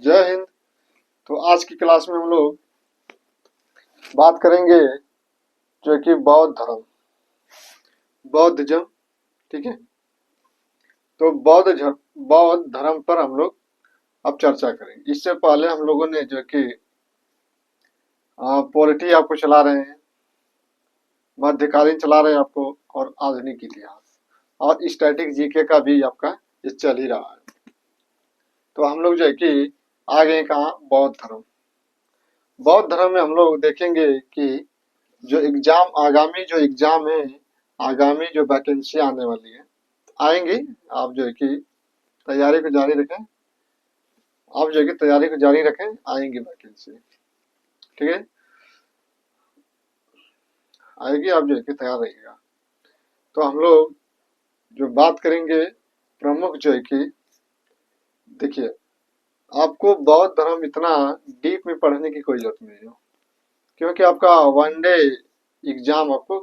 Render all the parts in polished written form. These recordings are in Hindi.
जय हिंद। तो आज की क्लास में हम लोग बात करेंगे जो कि बौद्ध धर्म, बौद्धिज्म। ठीक है, तो बौद्ध धर्म पर हम लोग अब चर्चा करेंगे। इससे पहले हम लोगों ने जो कि पॉलिटी आपको चला रहे हैं, मध्यकालीन चला रहे हैं आपको, और आधुनिक इतिहास और स्टैटिक जीके का भी आपका ये चल ही रहा है। तो हम लोग जो है कि आगे कहाँ, बौद्ध धर्म। बौद्ध धर्म में हम लोग देखेंगे कि जो एग्जाम है, आगामी जो वैकेंसी आने वाली है, आएंगी। आप जो है कि तैयारी को जारी रखें, आएंगी वैकेंसी। ठीक है, आएगी, आप जो है कि तैयार रहिएगा। तो हम लोग जो बात करेंगे प्रमुख जो है कि देखिए, आपको बौद्ध धर्म इतना डीप में पढ़ने की कोई जरूरत नहीं है, क्योंकि आपका वनडे एग्जाम आपको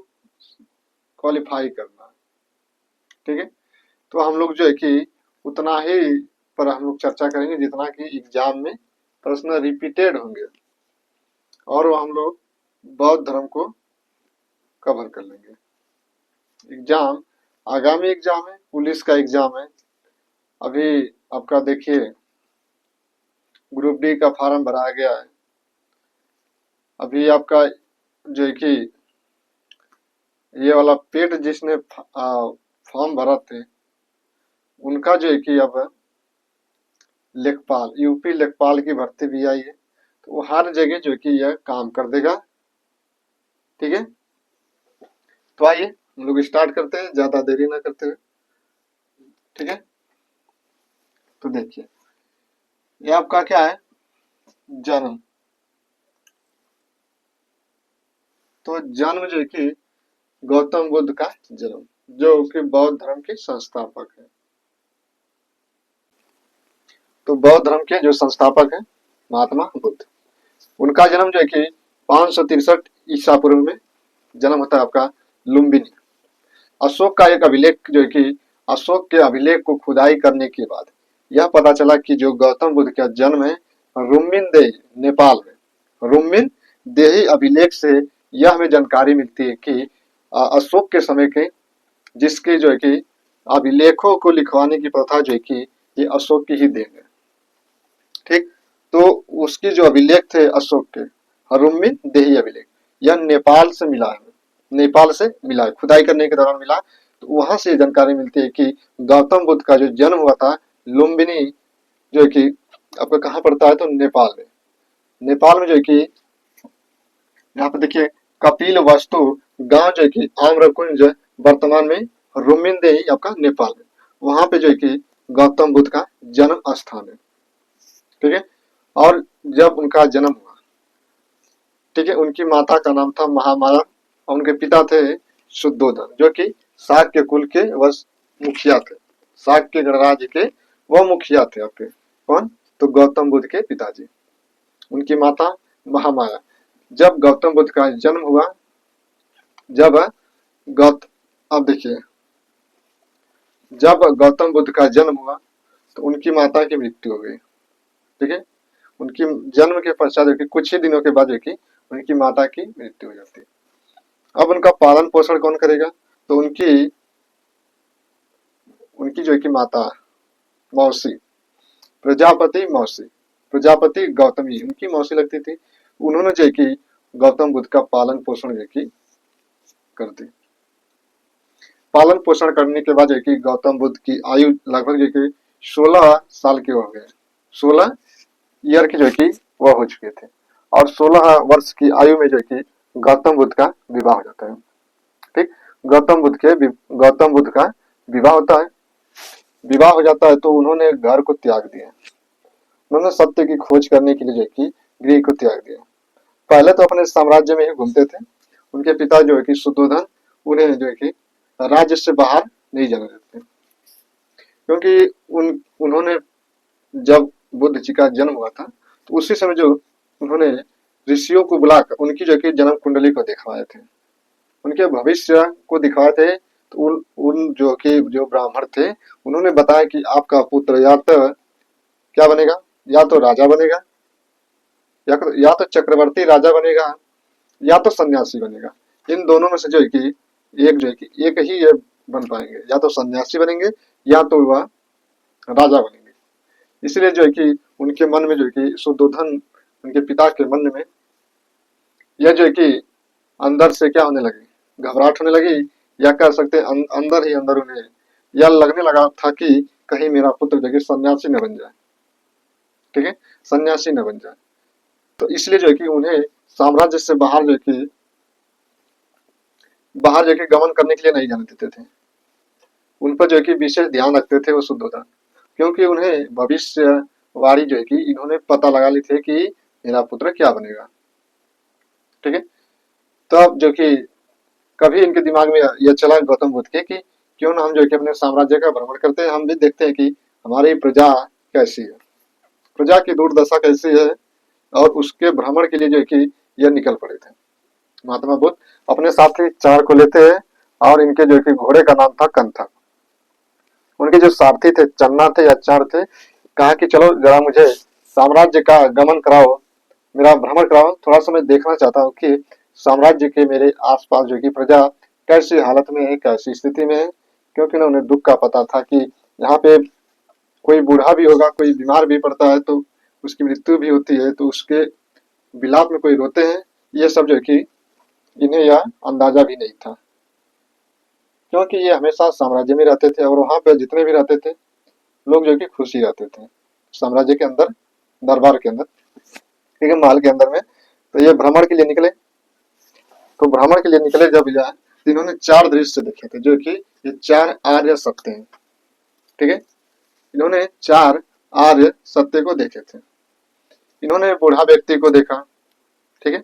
क्वालिफाई करना है। ठीक है, तो हम लोग जो है कि उतना ही पर हम लोग चर्चा करेंगे जितना कि एग्जाम में प्रश्न रिपीटेड होंगे, और हम लोग बौद्ध धर्म को कवर कर लेंगे। एग्जाम, आगामी एग्जाम है, पुलिस का एग्जाम है। अभी आपका देखिए ग्रुप डी का फॉर्म भरा गया है। अभी आपका जो है कि ये वाला पेट जिसने फॉर्म भरा थे, उनका जो है कि अब लेखपाल, यूपी लेखपाल की भर्ती भी आई है। तो वो हर जगह जो है कि यह काम कर देगा। ठीक है, तो आइए हम लोग स्टार्ट करते हैं, ज्यादा देरी ना करते हुए। ठीक है, तो देखिए ये आपका क्या है, जन्म। तो जन्म जो है कि गौतम बुद्ध का जन्म, जो कि बौद्ध धर्म के संस्थापक है। तो बौद्ध धर्म के जो संस्थापक है महात्मा बुद्ध, उनका जन्म जो है कि 563 ईसा पूर्व में जन्म होता है आपका लुम्बिनी। अशोक का एक अभिलेख जो है कि अशोक के अभिलेख को खुदाई करने के बाद यह पता चला कि जो गौतम बुद्ध का जन्म है रुम्मिन देही, नेपाल में। रुम्मिन देही अभिलेख से यह हमें जानकारी मिलती है कि अशोक के समय के जिसके जो है कि अभिलेखों को लिखवाने की प्रथा जो है कि ये अशोक की ही देन है। ठीक, तो उसके जो अभिलेख थे अशोक के, हरुम्मिन देही अभिलेख, यह नेपाल से मिला है, खुदाई करने के दौरान मिला। तो वहां से जानकारी मिलती है कि गौतम बुद्ध का जो जन्म हुआ था लुम्बिनी जो है कि आपका कहाँ पड़ता है, तो नेपाल में। नेपाल में जो है कि यहाँ पे देखिए कपिल वस्तु गांव जो है कि आम्रकुंज वर्तमान में रुम्मिन देही आपका नेपाल में, वहां पे जो है कि गौतम बुद्ध का जन्म स्थान है। ठीक है, और जब उनका जन्म हुआ, ठीक है, उनकी माता का नाम था महामाया और उनके पिता थे शुद्धोधन, जो कि शाक्य कुल के वह मुखिया थे। शाक्य गणराज्य के वह मुखिया थे आपके, कौन, तो गौतम बुद्ध के पिताजी। उनकी माता महामाया। जब गौतम बुद्ध का जन्म हुआ, जब अब देखिए, जब गौतम बुद्ध का जन्म हुआ तो उनकी माता की मृत्यु हो गई। ठीक है, उनकी जन्म के पश्चात कुछ ही दिनों के बाद उनकी माता की मृत्यु हो जाती है। अब उनका पालन पोषण कौन करेगा, तो उनकी जो है कि माता मौसी, प्रजापति गौतमी उनकी मौसी लगती थी। उन्होंने जो है कि गौतम बुद्ध का पालन पोषण जो है कि कर दी। पालन पोषण करने के बाद जो है कि गौतम बुद्ध की आयु लगभग जो है कि 16 साल के हो गए, 16 ईयर के जो है कि वह हो चुके थे, और 16 वर्ष की आयु में जो है कि गौतम बुद्ध का विवाह हो जाता है। ठीक, गौतम बुद्ध का विवाह होता है। विवाह हो जाता है तो उन्होंने घर को त्याग दिया, उन्होंने सत्य की खोज करने के लिए जो है कि गृह को त्याग दिया। पहले तो अपने साम्राज्य में ही घूमते थे। उनके पिता जो है कि शुद्धोधन उन्हें जो है कि राज्य से बाहर नहीं जाने देते, क्योंकि उन्होंने जब बुद्ध जी का जन्म हुआ था तो उसी समय जो उन्होंने ऋषियों को बुलाकर उनकी जो कि जन्म कुंडली को दिखवाए थे, उनके भविष्य को दिखवाए थे। तो उन जो कि जो ब्राह्मण थे उन्होंने बताया कि आपका पुत्र या तो क्या बनेगा, या तो राजा बनेगा, या तो चक्रवर्ती राजा बनेगा, या तो सन्यासी बनेगा। इन दोनों में से जो है कि एक ही ये बन पाएंगे, या तो सन्यासी बनेंगे या तो वह राजा बनेंगे। इसलिए जो है कि उनके मन में जो है कि शुद्धोधन, उनके पिता के मन में यह जो है कि अंदर से क्या होने लगी, घबराहट होने लगी, या कह सकते हैं अंदर ही अंदर उन्हें यह लगने लगा था कि कहीं मेरा पुत्र जो है सन्यासी न बन जाए, ठीक है, सन्यासी न बन जाए। तो इसलिए जो है कि उन्हें साम्राज्य से बाहर जो है कि गमन करने के लिए नहीं जाने देते थे। उन पर जो है कि विशेष ध्यान रखते थे वो शुद्धोधन, क्योंकि उन्हें भविष्यवाणी जो है कि इन्होंने पता लगा ली थी कि मेरा पुत्र क्या बनेगा, ठीक है। तब जो कि कभी इनके दिमाग में यह चला गौतम बुद्ध के कि क्यों ना हम जो है कि अपने साम्राज्य का भ्रमण करते हैं, हम भी देखते हैं कि हमारी प्रजा कैसी है, प्रजा की दुर्दशा कैसी है, और उसके भ्रमण के लिए जो है कि यह निकल पड़े थे। महात्मा बुद्ध अपने साथी 4 को लेते हैं, और इनके जो कि घोड़े का नाम था कंथक। उनके जो सारथी थे, चन्ना थे या चार थे, कहा कि चलो जरा मुझे साम्राज्य का गमन कराओ, मेरा भ्रमण कराओ, थोड़ा सा मैं देखना चाहता हूँ कि साम्राज्य के मेरे आसपास जो कि प्रजा कैसी हालत में है, कैसी स्थिति में है। क्योंकि ना उन्हें दुख का पता था कि यहाँ पे कोई बूढ़ा भी होगा, कोई बीमार भी पड़ता है तो उसकी मृत्यु भी होती है, तो उसके विलाप में कोई रोते हैं, ये सब जो कि इन्हें यह अंदाजा भी नहीं था, क्योंकि ये हमेशा साम्राज्य में रहते थे और वहां पे जितने भी रहते थे लोग जो कि खुशी रहते थे साम्राज्य के अंदर, दरबार के अंदर, ठीक है, महल के अंदर में। तो ये भ्रमण के लिए निकले, तो भ्रमण के लिए निकले जब यह, इन्होंने 4 दृश्य देखे थे, जो कि ये 4 आर्य सत्य हैं, ठीक है। इन्होंने 4 आर्य सत्य को देखे थे। इन्होंने बूढ़ा व्यक्ति को देखा, ठीक है,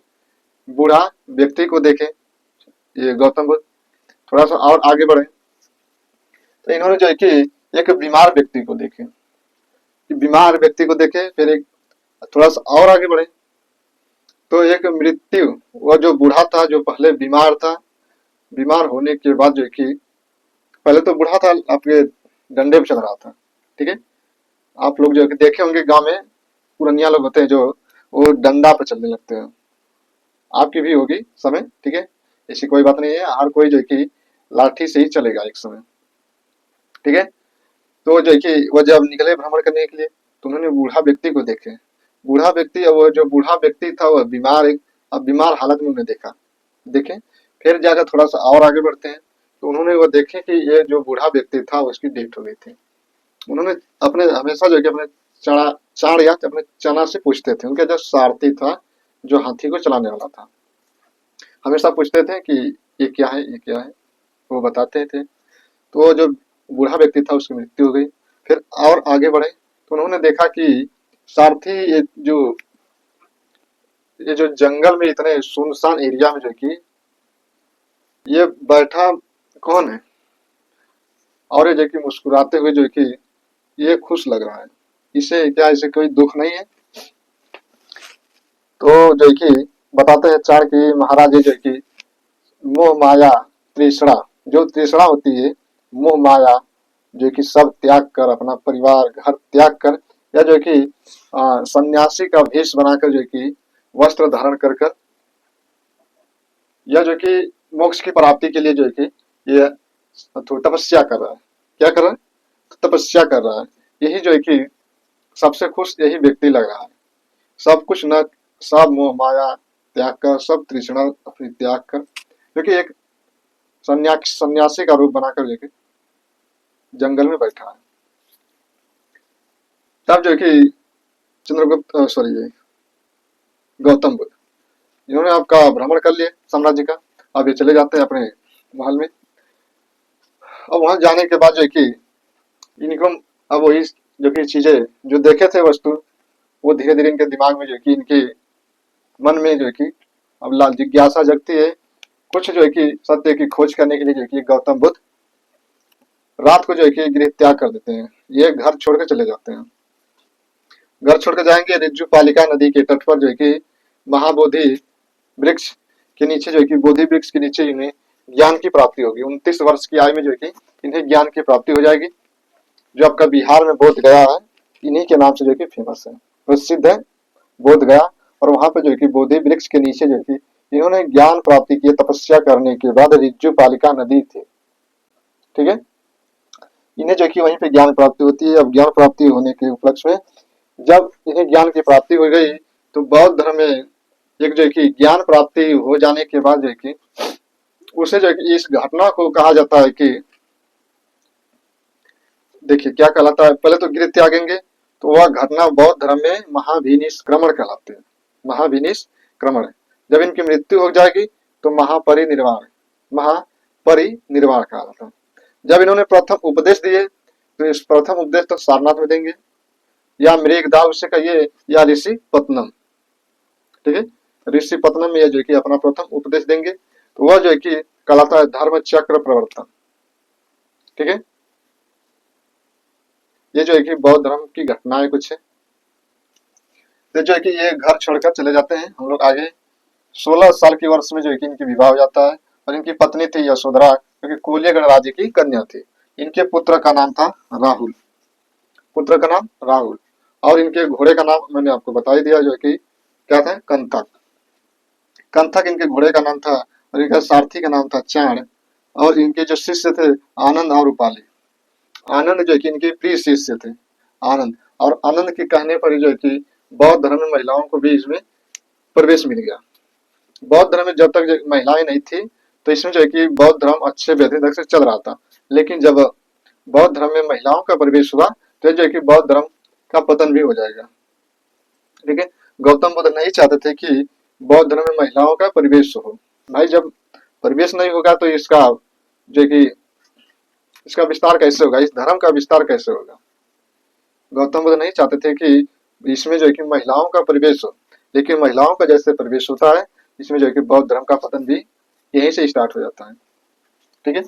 बूढ़ा व्यक्ति को देखे, ये गौतम बुद्ध। थोड़ा सा और आगे बढ़े तो इन्होंने जो है कि एक बीमार व्यक्ति को देखे, बीमार व्यक्ति को देखे, फिर एक थोड़ा सा और आगे बढ़े तो एक मृत्यु, वो जो बूढ़ा था, जो पहले बीमार था, बीमार होने के बाद जो है कि पहले तो बूढ़ा था, आपके डंडे पे चल रहा था, ठीक है। आप लोग जो है देखे होंगे गांव में पुरनिया लोग होते हैं जो वो डंडा पे चलने लगते हैं, आपकी भी होगी समय, ठीक है, ऐसी कोई बात नहीं है, हर कोई जो है कि लाठी से ही चलेगा एक समय, ठीक है। तो जो है कि वो जब निकले भ्रमण करने के लिए तो उन्होंने बूढ़ा व्यक्ति को देखे, बूढ़ा व्यक्ति, वो जो बूढ़ा व्यक्ति था वह बीमार, अब बीमार हालत में उन्हें देखा, देखे। फिर जाकर थोड़ा सा और आगे बढ़ते हैं तो उन्होंने वो देखे कि ये जो बूढ़ा व्यक्ति था उसकी डेथ हो गई थी। उन्होंने अपने हमेशा जो कि अपने चाण या अपने चना से पूछते थे, उनका जो सारथी था, जो हाथी को चलाने वाला था, हमेशा पूछते थे कि ये क्या है, ये क्या है, वो बताते थे। तो वो जो बूढ़ा व्यक्ति था उसकी मृत्यु हो गई। फिर और आगे बढ़े तो उन्होंने देखा कि सारथी ये जो जंगल में इतने सुनसान एरिया में जो कि ये बैठा कौन है, और ये जो कि मुस्कुराते हुए जो कि ये खुश लग रहा है, इसे क्या, इसे कोई दुख नहीं है। तो जो कि बताते हैं चार की महाराज जो कि मोह माया तृष्णा, जो तृष्णा होती है, मोह माया, जो कि सब त्याग कर, अपना परिवार घर त्याग कर, या जो कि सन्यासी का भेष बनाकर जो कि वस्त्र धारण कर कर, या जो कि मोक्ष की प्राप्ति के लिए जो है कि ये तपस्या कर रहा है, क्या कर रहा है, तपस्या कर रहा है। यही जो है कि सबसे खुश यही व्यक्ति लग रहा है, सब कुछ न, सब मोह माया त्याग कर, सब तृष्णा अपनी त्याग कर, क्योंकि एक सन्यासी का रूप बनाकर जो कि जंगल में बैठा है। तब जो कि चंद्रगुप्त सॉरी गौतम बुद्ध, इन्होंने आपका भ्रमण कर लिया साम्राज्य का, अब ये चले जाते हैं अपने महल में। अब वहां जाने के बाद जो है कि इनको अब वही जो कि चीजें जो देखे थे वस्तु, वो धीरे धीरे इनके दिमाग में जो है कि इनके मन में जो है कि अब लाल जिज्ञासा जगती है, कुछ जो है कि सत्य की खोज करने के लिए जो है कि गौतम बुद्ध रात को जो है कि गृह त्याग कर देते हैं, ये घर छोड़कर चले जाते हैं। घर छोड़कर जाएंगे रिज्जू पालिका नदी के तट पर जो है कि महाबोधि वृक्ष के नीचे, जो है कि बोधि वृक्ष के नीचे इन्हें ज्ञान की प्राप्ति होगी। 29 वर्ष की आयु में जो है कि इन्हें ज्ञान की प्राप्ति हो जाएगी, जो आपका बिहार में बोध गया है, इन्हीं के नाम से जो कि फेमस है। प्रसिद्ध है बोध गया। और वहां पे जो है कि बोधि वृक्ष के नीचे जो है कि इन्होंने ज्ञान प्राप्ति की, तपस्या करने के बाद रिज्जु पालिका नदी थी, ठीक है, इन्हें जो है कि वहीं पे ज्ञान प्राप्ति होती है। अब ज्ञान प्राप्ति होने के उपलक्ष्य में जब इन्हें ज्ञान की प्राप्ति हो गई तो बौद्ध धर्म में एक जो है कि ज्ञान प्राप्ति हो जाने के बाद जो है कि उसे जो है कि इस घटना को कहा जाता है कि देखिए क्या कहलाता है, पहले तो गृह त्यागेंगे तो वह घटना बौद्ध धर्म में महाभिनिष्क्रमण कहलाते हैं। महाभिनिष्क्रमण, जब इनकी मृत्यु हो जाएगी तो महापरिनिर्वाण, महापरिनिर्वाण कहलाता है। जब इन्होंने प्रथम उपदेश दिए तो इस प्रथम उपदेश तो सारनाथ में देंगे, या मृगदा उसे कहिए, या ऋषि पत्नम, ठीक है, ऋषि पत्नम में जो है कि अपना प्रथम उपदेश देंगे तो वह जो है कि कहलाता है धर्म चक्र प्रवर्तन, ठीक है। ये जो है कि बौद्ध धर्म की घटनाएं कुछ है। तो जो है कि ये घर छोड़कर चले जाते हैं हम लोग आगे। 16 साल की वर्ष में जो है कि इनकी विवाह हो जाता है और इनकी पत्नी थी यशोधरा, क्योंकि कोल्य गणराज्य की कन्या थी। इनके पुत्र का नाम था राहुल, पुत्र का नाम राहुल, और इनके घोड़े का नाम मैंने आपको बता ही दिया जो है कि क्या था, कंथक। कंथक इनके घोड़े का नाम था और इनका सारथी का नाम था चाण। और इनके जो शिष्य थे आनंद और उपाली। आनंद जो है कि इनके प्रिय शिष्य थे आनंद, और आनंद के कहने पर जो है कि बौद्ध धर्म में महिलाओं को भी इसमें प्रवेश मिल गया। बौद्ध धर्म में जब तक महिलाएं नहीं थी तो इसमें जो है कि बौद्ध धर्म अच्छे बेहतरीन ढंग से चल रहा था, लेकिन जब बौद्ध धर्म में महिलाओं का प्रवेश हुआ तो जो है कि बौद्ध धर्म का पतन भी हो जाएगा, ठीक है। गौतम बुद्ध नहीं चाहते थे कि बौद्ध धर्म में महिलाओं का प्रवेश हो। भाई जब प्रवेश नहीं होगा तो इसका जो है कि इसका विस्तार कैसे होगा, इस धर्म का विस्तार कैसे होगा। गौतम बुद्ध नहीं चाहते थे कि इसमें जो है कि महिलाओं का प्रवेश हो, लेकिन महिलाओं का जैसे प्रवेश होता है इसमें जो है कि बौद्ध धर्म का पतन भी यहीं से स्टार्ट हो जाता है, ठीक है।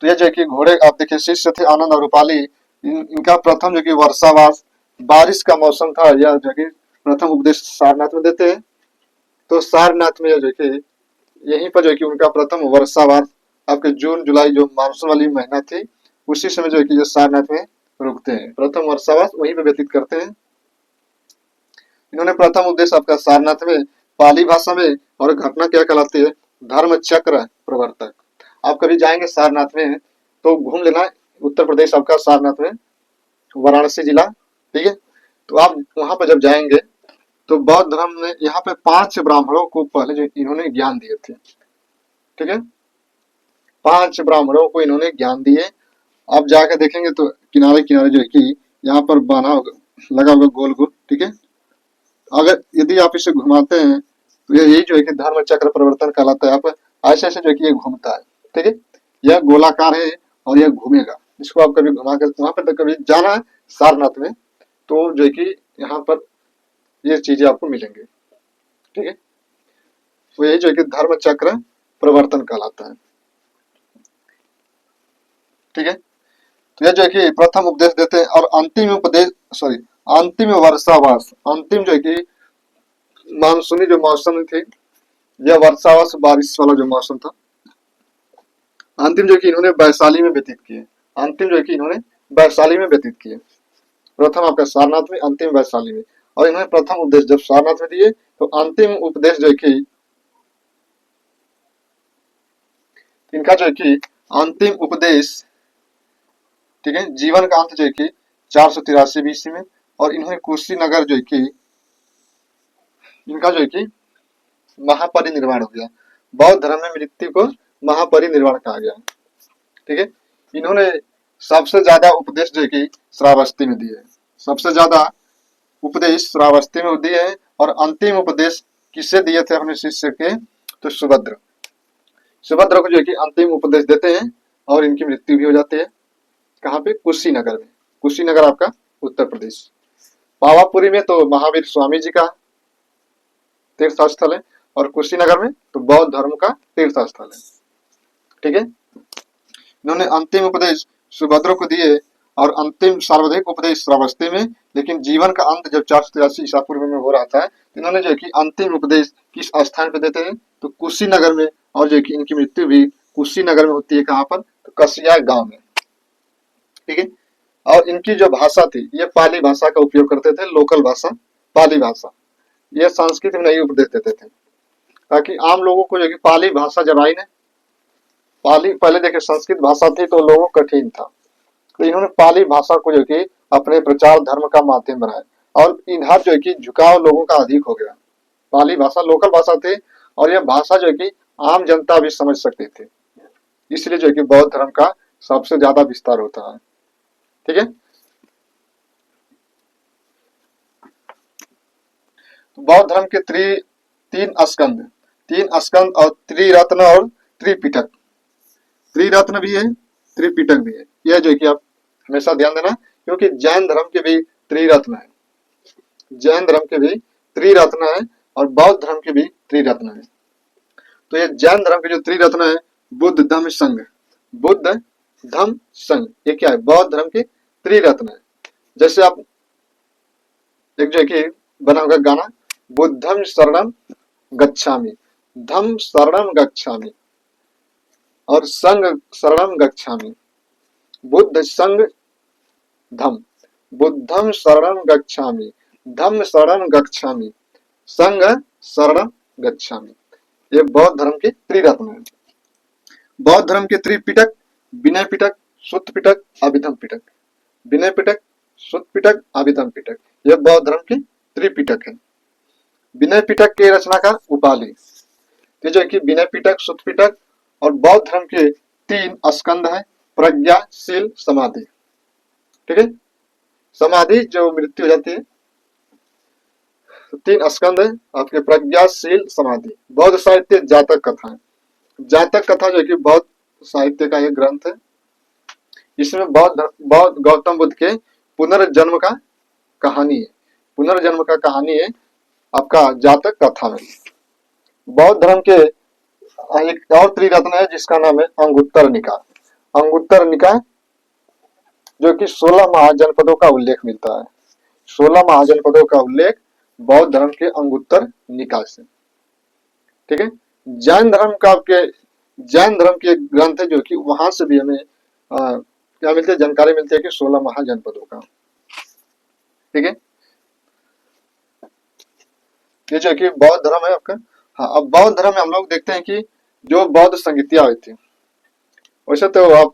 तो ये जो है कि घोड़े आप देखिए शिष्य थे आनंद और रूपाली। इनका प्रथम जो कि वर्षावास, बारिश का मौसम था, यह जो कि प्रथम उपदेश सारनाथ में देते हैं। तो सारनाथ में जो है कि यहीं पर जो है कि उनका प्रथम वर्षावास आपके जून जुलाई जो मानसून वाली महीना थी उसी समय जो है कि ये सारनाथ में रुकते हैं, प्रथम वर्षावास वहीं पे व्यतीत करते हैं। इन्होंने प्रथम उपदेश आपका सारनाथ में पाली भाषा में, और घटना क्या कहलाती है, धर्म चक्र प्रवर्तक। आप कभी जाएंगे सारनाथ में तो घूम लेना, उत्तर प्रदेश आपका सारनाथ में, वाराणसी जिला, ठीक है। तो आप वहां पर जब जाएंगे तो बौद्ध धर्म ने यहाँ पे 5 ब्राह्मणों को पहले जो इन्होंने ज्ञान दिए थे, ठीक है, 5 ब्राह्मणों को इन्होंने ज्ञान दिए। आप जाकर देखेंगे तो किनारे किनारे जो है कि यहाँ पर बाना लगा होगा गोल गोल, ठीक है। अगर यदि आप इसे घुमाते हैं तो यही जो है कि धर्म चक्र प्रवर्तन कहलाता है। आप ऐसे ऐसे जो है कि ये घूमता है, ठीक है, यह गोलाकार है और यह घूमेगा। इसको आप कभी घुमा कर वहां पर तो कभी जाना है सारनाथ में तो जो है कि यहाँ पर ये चीजें आपको मिलेंगे, ठीक है। तो यही जो है कि धर्म चक्र प्रवर्तन कहलाता है, ठीक है। तो यह जो है कि प्रथम उपदेश देते हैं और अंतिम उपदेश सॉरी अंतिम वर्षावास, अंतिम जो है कि मानसूनी जो मौसम थी, यह वर्षावास बारिश वाला जो मौसम था, अंतिम जो कि इन्होंने वैशाली में व्यतीत किए। अंतिम जो कि इन्होंने वैशाली में व्यतीत किए, प्रथम आपका सारनाथ में, अंतिम वैशाली में। और इन्होंने प्रथम उपदेश जब सारनाथ में दिए तो अंतिम उपदेश जो कि इनका जो है कि अंतिम उपदेश, ठीक है, जीवन का अंत जो है कि 483 BC में। और इन्होंने कुशीनगर जो है कि इनका जो है कि महापरिनिर्वाण हो गया। बौद्ध धर्म में मृत्यु को महापरिनिर्वाण कहा गया, ठीक है। इन्होंने सबसे ज्यादा उपदेश जो है कि श्रावस्ती में दिए, सबसे ज्यादा उपदेश श्रावस्ती में दिए हैं। और अंतिम उपदेश किसे दिए थे अपने शिष्य के, तो सुभद्र, सुभद्र को जो है कि अंतिम उपदेश देते हैं और इनकी मृत्यु भी हो जाती है। कहाँ पे, कुशीनगर में। कुशीनगर आपका उत्तर प्रदेश। पावापुरी में तो महावीर स्वामी जी का तीर्थ स्थल है और कुशीनगर में तो बौद्ध धर्म का तीर्थ स्थल है, ठीक है। इन्होंने अंतिम उपदेश सुभद्र को दिए और अंतिम सार्वधिक उपदेश श्रावस्ती में। लेकिन जीवन का अंत जब 483 ईसा पूर्व में हो रहा था तो इन्होंने जो है कि अंतिम उपदेश किस स्थान पर देते हैं, तो कुशीनगर में। और जो है कि इनकी मृत्यु भी कुशीनगर में होती है, कहाँ पर, तो कसिया गांव में, ठीक है। और इनकी जो भाषा थी ये पाली भाषा का उपयोग करते थे, लोकल भाषा पाली भाषा। ये संस्कृत में नहीं उपदेश देते थे, ताकि आम लोगों को जो कि पाली भाषा जब आई ना, पाली पहले देखिए संस्कृत भाषा थी तो लोगों को कठिन था, तो इन्होंने पाली भाषा को जो कि अपने प्रचार धर्म का माध्यम बनाया और इधर जो है कि झुकाव लोगों का अधिक हो गया। पाली भाषा लोकल भाषा थी और यह भाषा जो है कि आम जनता भी समझ सकती थी, इसलिए जो है कि बौद्ध धर्म का सबसे ज्यादा विस्तार होता है। ठीक है, तो बौद्ध धर्म के तीन स्कंद और त्रिरत्न और त्रिपिटक। त्रिरत्न भी है, त्रिपिटक भी है, यह जो है कि आप हमेशा ध्यान देना, क्योंकि जैन धर्म के भी त्रिरत्न है, जैन धर्म के भी त्रिरत्न है और बौद्ध धर्म के भी त्रिरत्न है। तो ये जैन धर्म के जो त्रिरत्न है, बुद्ध धम्म संघ, बुद्ध धम्म संघ, ये क्या है, बौद्ध धर्म के त्रिरत्न है। जैसे आप एक जो है कि बना होगा गाना, बुद्धम शरणम गच्छामि, धम्म शरणम गच्छामि और संघ शरणम गच्छामि, बुद्ध संघ धम्म, बुद्धम शरणम गच्छामि, धम्म शरणम गच्छामि, संघ शरणम गच्छामि। ये बौद्ध धर्म के त्रिरत्न है। बौद्ध धर्म के त्रिपिटक, विनय पिटक, सुत्त पिटक, अभिधम पिटक, विनय पिटक, सुत्त पिटक, अभिधम पिटक, यह बौद्ध धर्म के त्रिपिटक है। विनय पिटक के रचनाकार उपाली, ये जो है कि विनय पिटक, सुत्त पिटक और बौद्ध धर्म के 3 स्कंद है, प्रज्ञा, शील, समाधि। ठीक है, समाधि जो मृत्यु हो जाती है, तो 3 स्कंद है आपके, प्रज्ञा, शील, समाधि। बौद्ध साहित्य जातक कथा है, जातक कथा जो है कि बौद्ध साहित्य का एक ग्रंथ है। इसमें बौद्ध गौतम बुद्ध के पुनर्जन्म का कहानी है, पुनर्जन्म का कहानी है आपका जातक कथा में। बौद्ध धर्म के एक और त्रिरत्न है जिसका नाम है अंगुत्तर निकाय। अंगुत्तर निकाय जो कि 16 महाजनपदों का उल्लेख मिलता है, 16 महाजनपदों का उल्लेख बौद्ध धर्म के अंगुत्तर निकाय से। ठीक है, जैन धर्म का आपके जैन धर्म के ग्रंथ है जो कि वहां से भी हमें क्या मिलती है, जानकारी मिलती है कि 16 महाजनपदों का। ठीक है, ये जो कि बौद्ध धर्म है आपका। हाँ, अब बौद्ध धर्म में हम लोग देखते हैं कि जो बौद्ध संगीतियां हुई थी, वैसे तो आप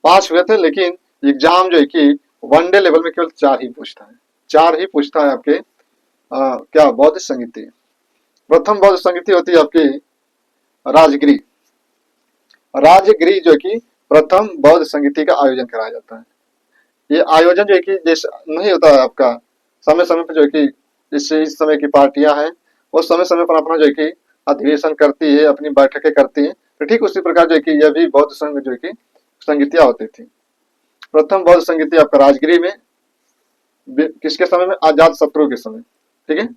5 हुए थे, लेकिन एग्जाम जो है कि वनडे लेवल में केवल 4 ही पूछता है, 4 ही पूछता है आपके क्या बौद्ध संगीति। प्रथम बौद्ध संगीति होती है आपकी राजगिरी। राजगिरी जो कि प्रथम बौद्ध संगीति का आयोजन कराया जाता है। ये आयोजन जो है कि जैसे नहीं होता है आपका, समय समय पर जो है कि जैसे इस समय की पार्टियां हैं, वो समय समय पर अपना जो है कि अधिवेशन करती है, अपनी बैठकें करती है, तो ठीक उसी प्रकार जो है कि यह भी बौद्ध संघ जो है कि संगीतियां होती थी। प्रथम बौद्ध संगीति आपका राजगिरी में, किसके समय में, आजाद शत्रु के समय। ठीक है,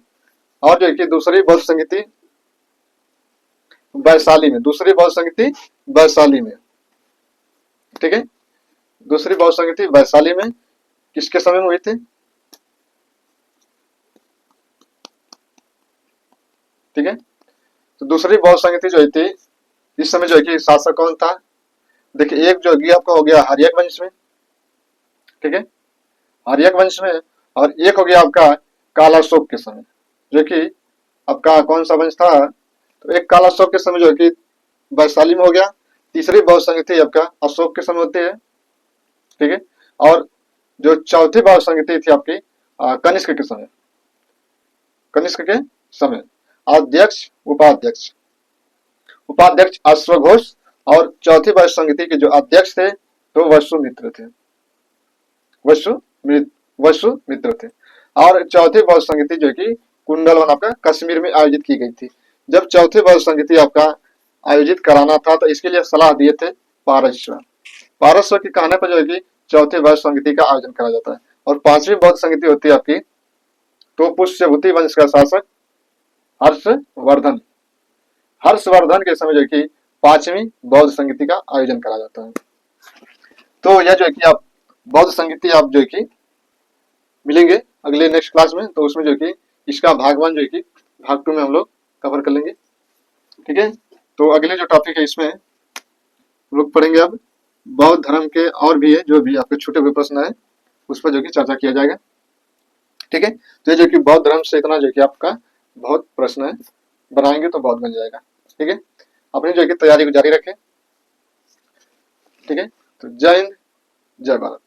और जो है कि दूसरी बौद्ध संगीति वैशाली में, दूसरी बौद्ध संगीति वैशाली में। ठीक है, दूसरी बौद्ध संगीति वैशाली में किसके समय में हुई थी? ठीक है, तो दूसरी बौद्ध संगीति जो थी, इस समय जो है कि शासक कौन था? देखिए, एक जो आपका हो गया हर्यक वंश में। ठीक है, हर्यक वंश में, और एक हो गया आपका कालाशोक के समय, जो कि आपका कौन सा वंश था? तो एक कालाशोक के समय जो है कि वैशाली में हो गया। तीसरी बौद्ध संगीति आपका अशोक के समय होती है। ठीक है, और जो चौथी बौद्ध संगीति थी आपकी कनिष्क के समय, कनिष्क के समय अध्यक्ष, उपाध्यक्ष, उपाध्यक्ष अश्वघोष, और चौथी बौद्ध संगीति के जो अध्यक्ष थे तो वसुमित्र थे, वसुमित्र थे। और चौथी बौद्ध संगीति जो कि कुंडलवन आपका कश्मीर में आयोजित की गई थी। जब चौथी बौद्ध संगीति आपका आयोजित कराना था तो इसके लिए सलाह दिए थे पारस्व। पारस्व के कहने पर जो है कि चौथी बौद्ध संगीति का आयोजन करा जाता है। और 5वीं बौद्ध संगीति होती है आपकी पुष्यभूति वंश का शासक हर्षवर्धन। हर्षवर्धन के समय जो कि 5वीं बौद्ध संगीति का आयोजन करा जाता है। तो यह जो है कि आप बौद्ध संगीति आप जो है कि मिलेंगे अगले नेक्स्ट क्लास में, तो उसमें जो है कि इसका भाग 1 जो है कि भाग 2 में हम लोग कवर कर लेंगे। ठीक है, तो अगले जो टॉपिक है इसमें हम लोग पढ़ेंगे अब बौद्ध धर्म के और भी है जो भी आपके छूटे हुए प्रश्न है उस पर जो कि चर्चा किया जाएगा। ठीक है, तो ये जो कि बौद्ध धर्म से इतना जो कि आपका बहुत प्रश्न है, बनाएंगे तो बहुत बन जाएगा। ठीक है, अपनी जो कि तैयारी को जारी रखें। ठीक है, तो जय हिंद, जय भारत।